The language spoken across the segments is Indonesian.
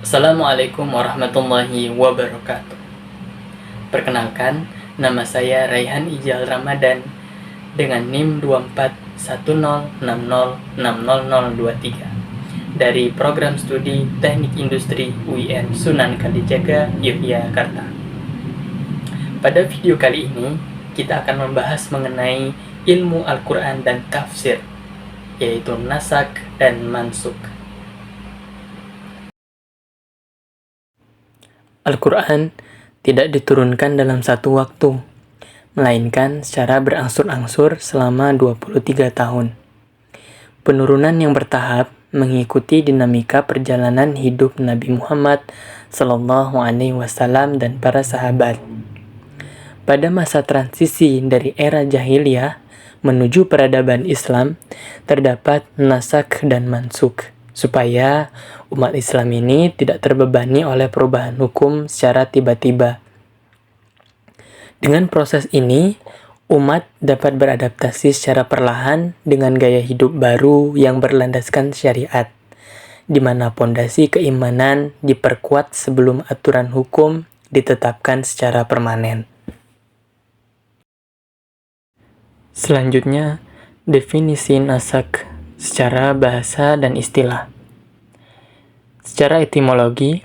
Assalamualaikum warahmatullahi wabarakatuh. Perkenalkan, nama saya Raihan Ijal Ramadan dengan NIM 2410606023 dari Program Studi Teknik Industri UIN Sunan Kalijaga, Yogyakarta. Pada video kali ini, kita akan membahas mengenai ilmu Al-Quran dan tafsir, yaitu nasak dan mansuk. Al-Quran tidak diturunkan dalam satu waktu, melainkan secara berangsur-angsur selama 23 tahun. Penurunan yang bertahap mengikuti dinamika perjalanan hidup Nabi Muhammad SAW dan para sahabat. Pada masa transisi dari era jahiliyah menuju peradaban Islam, terdapat nasak dan mansuk, supaya umat Islam ini tidak terbebani oleh perubahan hukum secara tiba-tiba. Dengan proses ini, umat dapat beradaptasi secara perlahan dengan gaya hidup baru yang berlandaskan syariat, di mana pondasi keimanan diperkuat sebelum aturan hukum ditetapkan secara permanen. Selanjutnya, definisi nasak secara bahasa dan istilah. Secara etimologi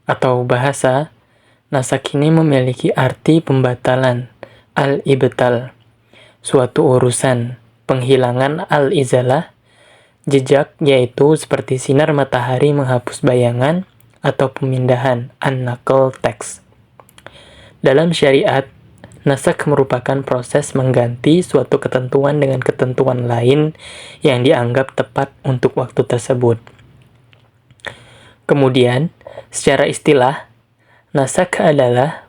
atau bahasa, nasak ini memiliki arti pembatalan, al-ibtal, suatu urusan, penghilangan al-izalah, jejak yaitu seperti sinar matahari menghapus bayangan, atau pemindahan, an-naql teks. Dalam syariat, nasak merupakan proses mengganti suatu ketentuan dengan ketentuan lain yang dianggap tepat untuk waktu tersebut. Kemudian, secara istilah, nasak adalah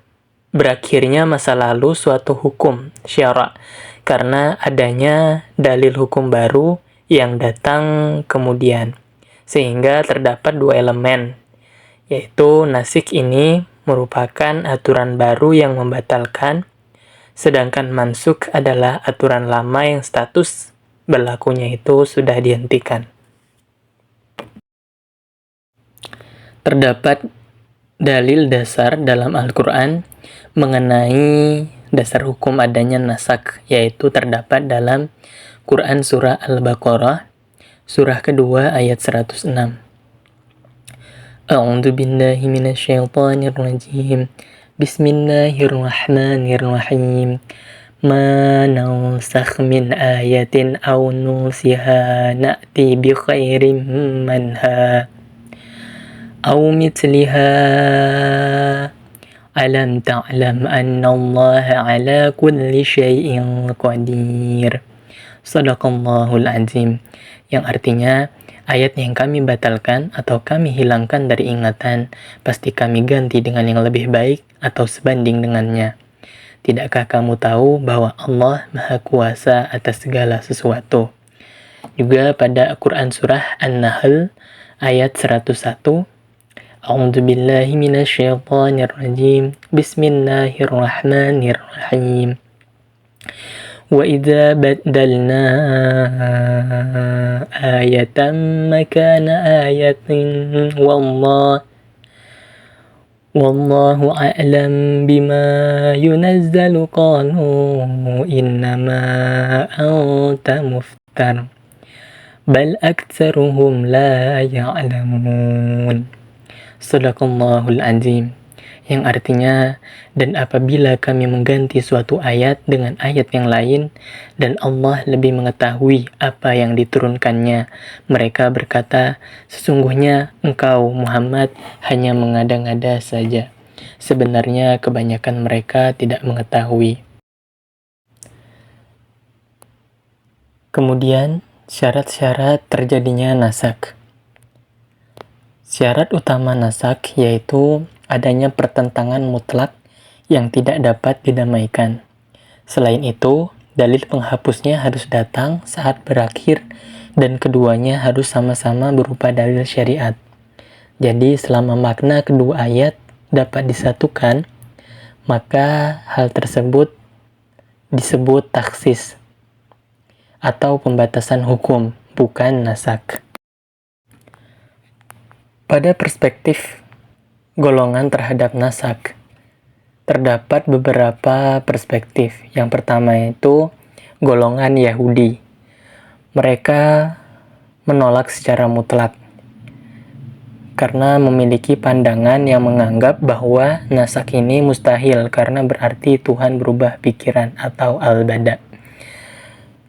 berakhirnya masa lalu suatu hukum syara' karena adanya dalil hukum baru yang datang kemudian, sehingga terdapat dua elemen, yaitu nasik ini merupakan aturan baru yang membatalkan, sedangkan mansuk adalah aturan lama yang status berlakunya itu sudah dihentikan. Terdapat dalil dasar dalam Al-Quran mengenai dasar hukum adanya nasak, yaitu terdapat dalam Quran Surah Al-Baqarah, surah kedua ayat 106. A'udzu billahi minasyaitonir rajim. Bismillahirrahmanirrahim. Ma nansakh min ayatin aw nusiha na'ti bi khairin minha aw mithliha alam ta'lam anna Allah ala kulli syai'in qadir. Shadaqallahul azim, yang artinya, ayat yang kami batalkan atau kami hilangkan dari ingatan, pasti kami ganti dengan yang lebih baik atau sebanding dengannya. Tidakkah kamu tahu bahwa Allah Maha Kuasa atas segala sesuatu? Juga pada Al-Quran Surah An-Nahl ayat 101, A'udzu billahi minasyaitonir rajim. Bismillahirrahmanirrahim. Wa idza baddalna ayatan makana ayatin wallahu a'lam bima yunazzalu qalu innama anta muftar bal aktsaruhum la ya'lamun. Shadaqallahul azim, yang artinya, dan apabila kami mengganti suatu ayat dengan ayat yang lain, dan Allah lebih mengetahui apa yang diturunkannya, mereka berkata, sesungguhnya engkau Muhammad hanya mengada-ngada saja. Sebenarnya kebanyakan mereka tidak mengetahui. Kemudian, syarat-syarat terjadinya nasak. Syarat utama nasak yaitu adanya pertentangan mutlak yang tidak dapat didamaikan. Selain itu, dalil penghapusnya harus datang saat berakhir dan keduanya harus sama-sama berupa dalil syariat. Jadi selama makna kedua ayat dapat disatukan, maka hal tersebut disebut taksis atau pembatasan hukum, bukan nasak. Pada perspektif golongan terhadap nasak, terdapat beberapa perspektif. Yang pertama itu golongan Yahudi. Mereka menolak secara mutlak karena memiliki pandangan yang menganggap bahwa nasak ini mustahil karena berarti Tuhan berubah pikiran atau al-bada.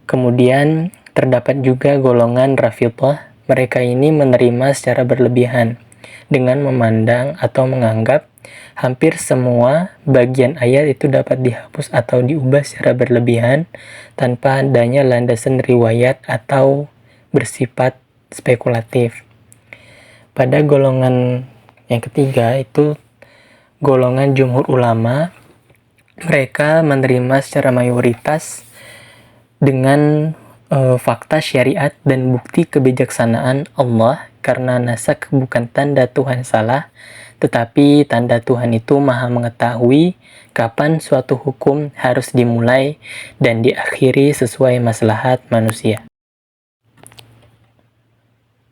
Kemudian terdapat juga golongan Rafidhah. Mereka ini menerima secara berlebihan dengan memandang atau menganggap hampir semua bagian ayat itu dapat dihapus atau diubah secara berlebihan tanpa adanya landasan riwayat atau bersifat spekulatif. Pada golongan yang ketiga itu golongan jumhur ulama, mereka menerima secara mayoritas dengan fakta syariat dan bukti kebijaksanaan Allah karena nasak bukan tanda Tuhan salah, tetapi tanda Tuhan itu maha mengetahui kapan suatu hukum harus dimulai dan diakhiri sesuai maslahat manusia.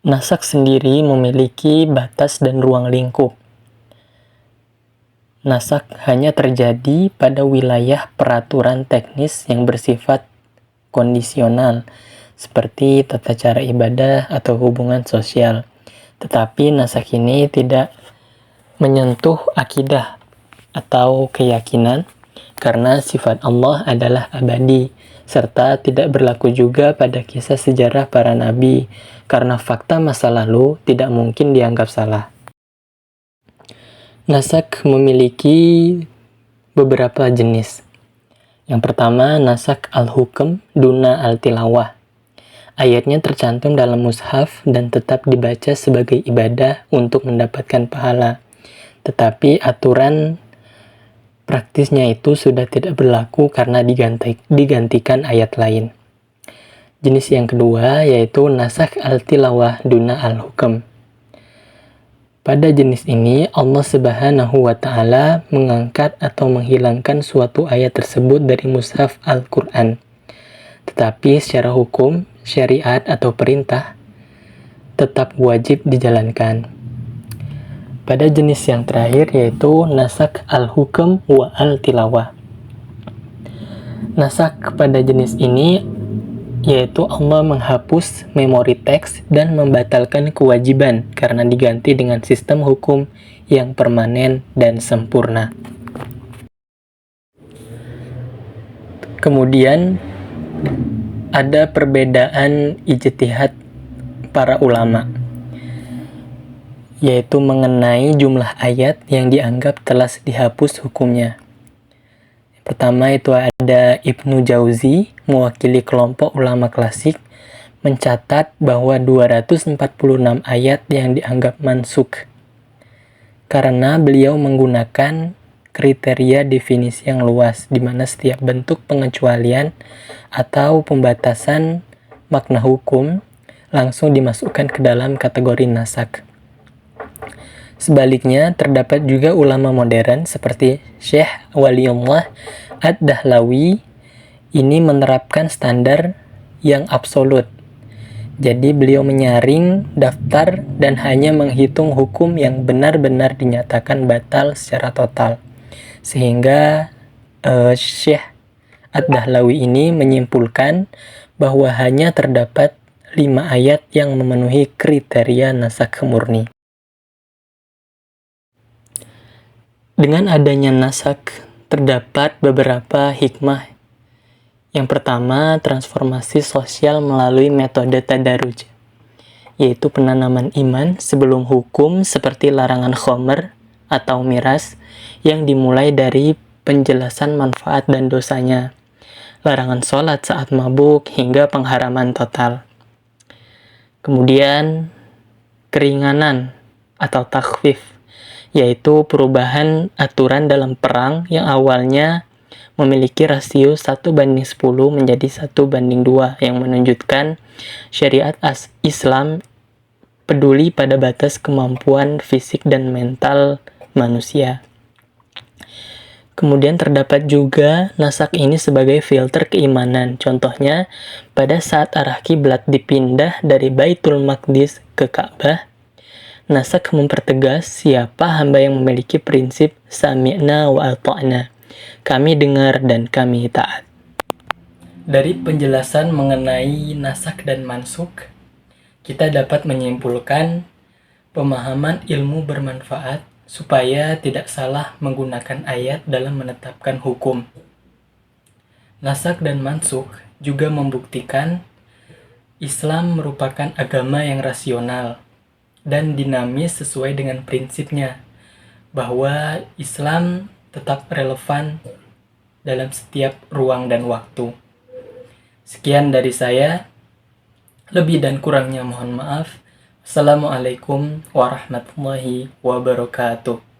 Nasak sendiri memiliki batas dan ruang lingkup. Nasak hanya terjadi pada wilayah peraturan teknis yang bersifat kondisional, seperti tata cara ibadah atau hubungan sosial. Tetapi nasak ini tidak menyentuh akidah atau keyakinan, karena sifat Allah adalah abadi, serta tidak berlaku juga pada kisah sejarah para nabi, karena fakta masa lalu tidak mungkin dianggap salah. Nasak memiliki beberapa jenis. Yang pertama, nasak al-hukm duna al-tilawah. Ayatnya tercantum dalam mushaf dan tetap dibaca sebagai ibadah untuk mendapatkan pahala. Tetapi aturan praktisnya itu sudah tidak berlaku karena digantikan ayat lain. Jenis yang kedua yaitu nasak al-tilawah duna al-hukm. Pada jenis ini, Allah Subhanahu wa Ta'ala mengangkat atau menghilangkan suatu ayat tersebut dari mushaf Al-Quran. Tetapi secara hukum, syariat atau perintah tetap wajib dijalankan. Pada jenis yang terakhir yaitu nasak al-hukm wa al-tilawah. Nasak pada jenis ini yaitu Allah menghapus memori teks dan membatalkan kewajiban karena diganti dengan sistem hukum yang permanen dan sempurna. Kemudian ada perbedaan ijtihad para ulama, yaitu mengenai jumlah ayat yang dianggap telah dihapus hukumnya. Pertama itu ada Ibnu Jauzi, mewakili kelompok ulama klasik, mencatat bahwa 246 ayat yang dianggap mansukh, karena beliau menggunakan kriteria definisi yang luas, di mana setiap bentuk pengecualian atau pembatasan makna hukum langsung dimasukkan ke dalam kategori nasak. Sebaliknya, terdapat juga ulama modern seperti Syekh Waliullah Ad-Dahlawi ini menerapkan standar yang absolut. Jadi beliau menyaring daftar dan hanya menghitung hukum yang benar-benar dinyatakan batal secara total. Sehingga Syekh Ad-Dahlawi ini menyimpulkan bahwa hanya terdapat 5 ayat yang memenuhi kriteria nasak murni. Dengan adanya nasak, terdapat beberapa hikmah. Yang pertama, transformasi sosial melalui metode tadaruj, yaitu penanaman iman sebelum hukum seperti larangan khomer atau miras yang dimulai dari penjelasan manfaat dan dosanya, larangan sholat saat mabuk hingga pengharaman total. Kemudian, keringanan atau takhfif, yaitu perubahan aturan dalam perang yang awalnya memiliki rasio 1:10 menjadi 1:2 yang menunjukkan syariat Islam peduli pada batas kemampuan fisik dan mental manusia. Kemudian terdapat juga nasak ini sebagai filter keimanan. Contohnya, pada saat arah kiblat dipindah dari Baitul Maqdis ke Ka'bah, Naskh mempertegas siapa hamba yang memiliki prinsip sami'na wa ata'na. Kami dengar dan kami taat. Dari penjelasan mengenai naskh dan mansukh, kita dapat menyimpulkan pemahaman ilmu bermanfaat supaya tidak salah menggunakan ayat dalam menetapkan hukum. Naskh dan mansukh juga membuktikan Islam merupakan agama yang rasional dan dinamis sesuai dengan prinsipnya, bahwa Islam tetap relevan dalam setiap ruang dan waktu. Sekian dari saya, lebih dan kurangnya mohon maaf. Assalamualaikum warahmatullahi wabarakatuh.